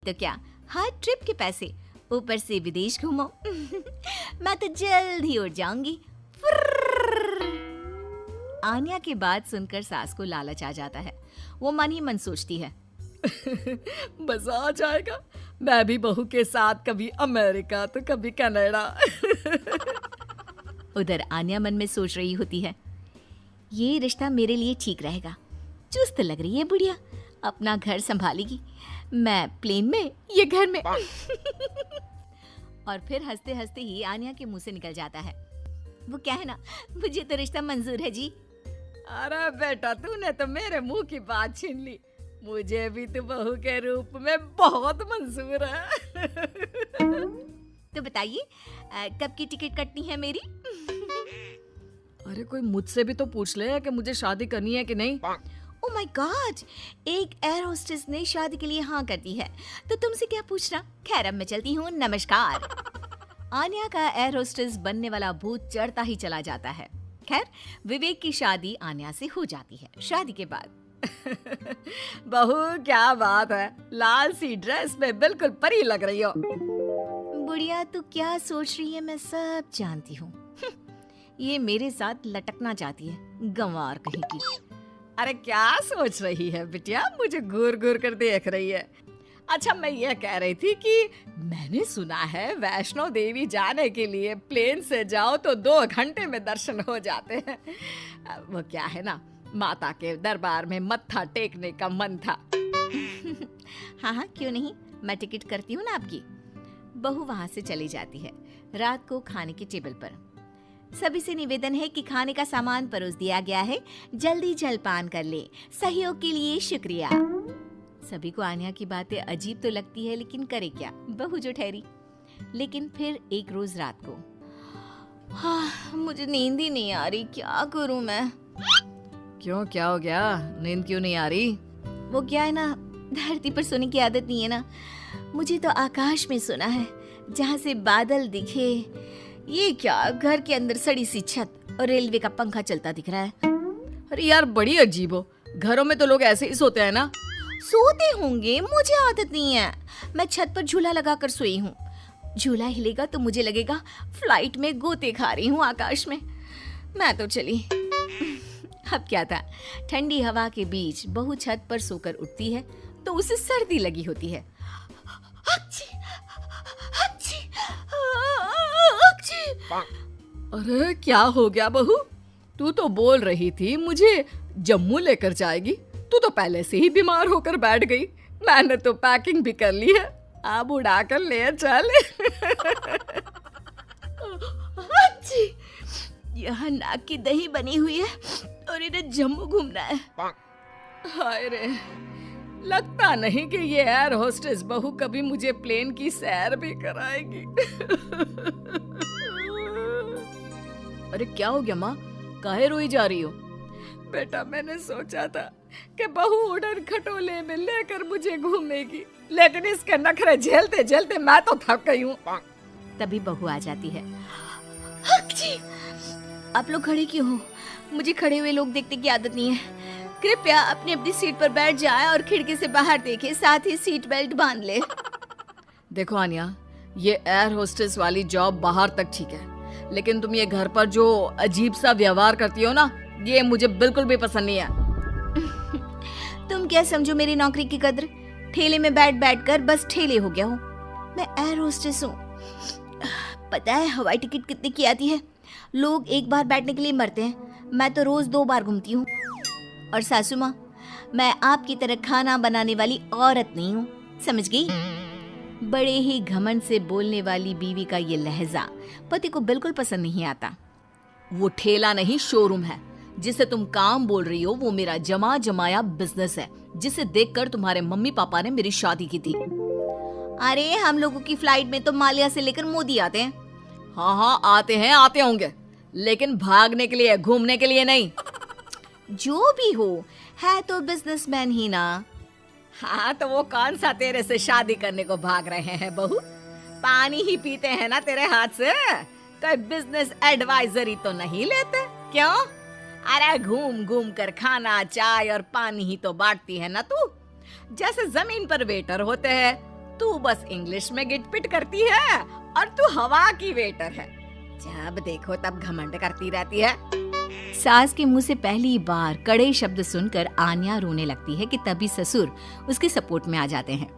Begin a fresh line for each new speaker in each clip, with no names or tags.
तो क्या, हर ट्रिप के पैसे, ऊपर से विदेश घूमो। मैं तो जल्द ही उड़ जाऊंगी। आन्या की बात सुनकर सास को लालच आ जाता है। वो मन ही मन सोचती है,
मजा आ जाएगा, मैं भी बहू के साथ कभी अमेरिका तो कभी कनाडा।
उधर आन्या मन में सोच रही होती है, ये रिश्ता मेरे लिए ठीक रहेगा। चुस्त लग रही है बुढ़िया, अपना घर संभालेगी, मैं प्लेन में, ये घर में। और फिर हंसते हंसते ही आन्या के मुंह से निकल जाता है, वो क्या है ना, मुझे तो रिश्ता मंजूर है जी।
अरे बेटा, तूने तो मेरे मुंह की बात छीन ली, मुझे भी तो बहू के रूप में बहुत मंजूर है।
तो बताइए, कब की टिकट कटनी है मेरी?
अरे कोई मुझसे भी तो पूछ ले कि मुझे शादी करनी है कि नहीं।
ओह माय गॉड, एक एयर होस्टेस ने शादी के लिए हाँ कर दी है, तो तुमसे क्या पूछना। खैर अब मैं चलती हूँ, नमस्कार। आन्या का एयर होस्टेस बनने वाला भूत चढ़ता ही चला जाता है। खैर विवेक की शादी आन्या से हो जाती है। शादी के बाद
बहू क्या बात है, लाल सी ड्रेस में बिल्कुल परी लग रही हो।
बुढ़िया तू क्या सोच रही है मैं सब जानती हूँ। ये मेरे साथ लटकना चाहती है, गंवार कहीं की।
अरे क्या सोच रही है बिटिया, मुझे घूर घूर कर देख रही है। अच्छा मैं ये कह रही थी कि मैंने सुना है वैष्णो देवी जाने के लिए प्लेन से जाओ तो 2 घंटे में दर्शन हो जाते हैं। वो क्या है ना, माता के दरबार में मत्था टेकने का मन था।
हाँ हाँ क्यों नहीं, मैं टिकट करती हूँ ना आपकी। बहू वहाँ से चली जाती है। रात को खाने के टेबल पर सभी से निवेदन है कि खाने का सामान परोस दिया गया है, जल्दी जलपान कर ले, सहयोग के लिए शुक्रिया। सभी को आन्या की बातें अजीब तो लगती है, लेकिन करे क्या, बहू जो ठहरी। लेकिन फिर एक रोज रात को, हाँ मुझे नींद ही नहीं आ रही, क्या करूं मैं।
क्यों, क्या हो गया, नींद क्यों नहीं आ रही?
वो क्या है ना, धरती पर सोने की आदत नहीं है ना, मुझे तो आकाश में सोना है, जहाँ से बादल दिखे। ये क्या, घर के अंदर सड़ी सी छत और रेलवे का पंखा चलता दिख रहा है।
अरे यार बड़ी अजीब हो, घरों में तो लोग ऐसे ही सोते हैं ना।
सोते होंगे, मुझे आदत नहीं है। मैं छत पर झूला लगाकर सोई हूँ। झूला हिलेगा तो मुझे लगेगा फ्लाइट में गोते खा रही हूँ आकाश में। मैं तो चली। अब क्या था, ठंडी हवा के बीच बहू छत पर सोकर उठती है तो उसे सर्दी लगी होती है।
अरे क्या हो गया बहू, तू तो बोल रही थी मुझे जम्मू लेकर जाएगी, तू तो पहले से ही बीमार होकर बैठ गई। मैंने तो पैकिंग भी कर ली है, अब उड़ा कर ले चल।
यहाँ नाक की दही बनी हुई है और इन्हें जम्मू घूमना है।
हाय रे, लगता नहीं कि ये एयर होस्टेस बहू कभी मुझे प्लेन की सैर भी कराएगी। अरे क्या हो गया माँ, काहे रोई जा रही हो? बेटा मैंने सोचा था कि बहू उड़न खटोले में लेकर मुझे घूमेगी, लेकिन इसके नखरे झेलते झेलते मैं तो थक गई हूँ।
तभी बहू आ जाती है। आप लोग खड़े क्यों हो? मुझे खड़े हुए लोग देखने की आदत नहीं है। कृपया अपनी अपनी सीट पर बैठ जाए और खिड़की से बाहर देखे, साथ ही सीट बेल्ट बांध ले।
देखो आन्या, ये एयर होस्टेस वाली जॉब बाहर तक ठीक है, लेकिन तुम ये घर पर जो अजीब सा व्यवहार करती हो ना, ये मुझे बिल्कुल भी पसंद नहीं है।
तुम क्या समझो मेरी नौकरी की कद्र? ठेले में बैठ बैठ कर बस ठेले हो गया हूँ। मैं एयर होस्टेस हूँ। पता है हवाई टिकट कितने की आती है? लोग एक बार बैठने के लिए मरते हैं, मैं तो रोज 2 बार घूमती हूँ। और सासू माँ, मैं आपकी तरह खाना बनाने वाली औरत नहीं हूँ, समझ गई? बड़े ही घमंड से बोलने वाली बीवी का ये लहजा पति को बिल्कुल पसंद नहीं आता।
वो ठेला नहीं, शोरूम है। जिसे तुम काम बोल रही हो वो मेरा जमा जमाया बिजनेस है, जिसे देखकर तुम्हारे मम्मी पापा ने मेरी शादी की थी।
अरे हम लोगों की फ्लाइट में तो माल्या से लेकर मोदी आते हैं।
हाँ हाँ आते हैं, आते होंगे, लेकिन भागने के लिए, घूमने के लिए नहीं।
जो भी हो, है तो बिजनेसमैन ही ना।
हाँ तो वो कौन सा तेरे से शादी करने को भाग रहे हैं बहू? पानी ही पीते हैं ना तेरे हाथ से, कोई बिजनेस एडवाइजरी तो नहीं लेते क्यों? अरे घूम घूम कर खाना, चाय और पानी ही तो बांटती है ना तू। जैसे जमीन पर वेटर होते हैं, तू बस इंग्लिश में गिटपिट करती है और तू हवा की वेटर है। जब देखो तब घमंड करती रहती है।
सास के मुंह से पहली बार कड़े शब्द सुनकर आन्या रोने लगती है कि तभी ससुर उसके सपोर्ट में आ जाते हैं।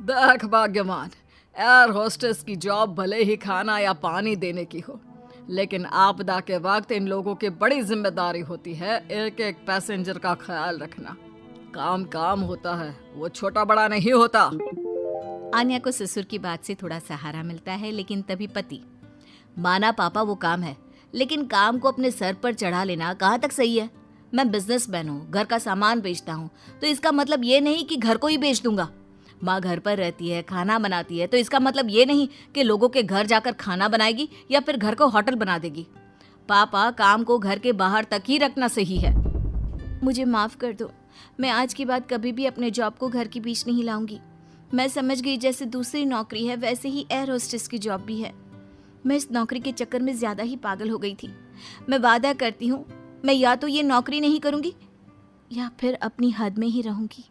देख भाग्यवान, एयर होस्टेस की जॉब भले ही खाना या पानी देने की हो, लेकिन आपदा के वक्त इन लोगों की बड़ी जिम्मेदारी होती है एक एक पैसेंजर का ख्याल रखना। काम काम होता है, वो छोटा बड़ा नहीं होता।
आन्या को ससुर की बात से थोड़ा सहारा मिलता है, लेकिन तभी पति, माना पापा वो काम है, लेकिन काम को अपने सर पर चढ़ा लेना कहाँ तक सही है? मैं बिजनेसमैन हूँ, घर का सामान बेचता हूँ, तो इसका मतलब ये नहीं कि घर को ही बेच दूंगा। माँ घर पर रहती है, खाना बनाती है, तो इसका मतलब ये नहीं कि लोगों के घर जाकर खाना बनाएगी या फिर घर को होटल बना देगी। पापा, काम को घर के बाहर तक ही रखना सही है। मुझे माफ कर दो, मैं आज के बाद कभी भी अपने जॉब को घर के बीच नहीं लाऊंगी। मैं समझ गई जैसे दूसरी नौकरी है वैसे ही एयर होस्टेस की जॉब भी है। मैं इस नौकरी के चक्कर में ज्यादा ही पागल हो गई थी। मैं वादा करती हूँ, मैं या तो ये नौकरी नहीं करूंगी या फिर अपनी हद में ही रहूंगी।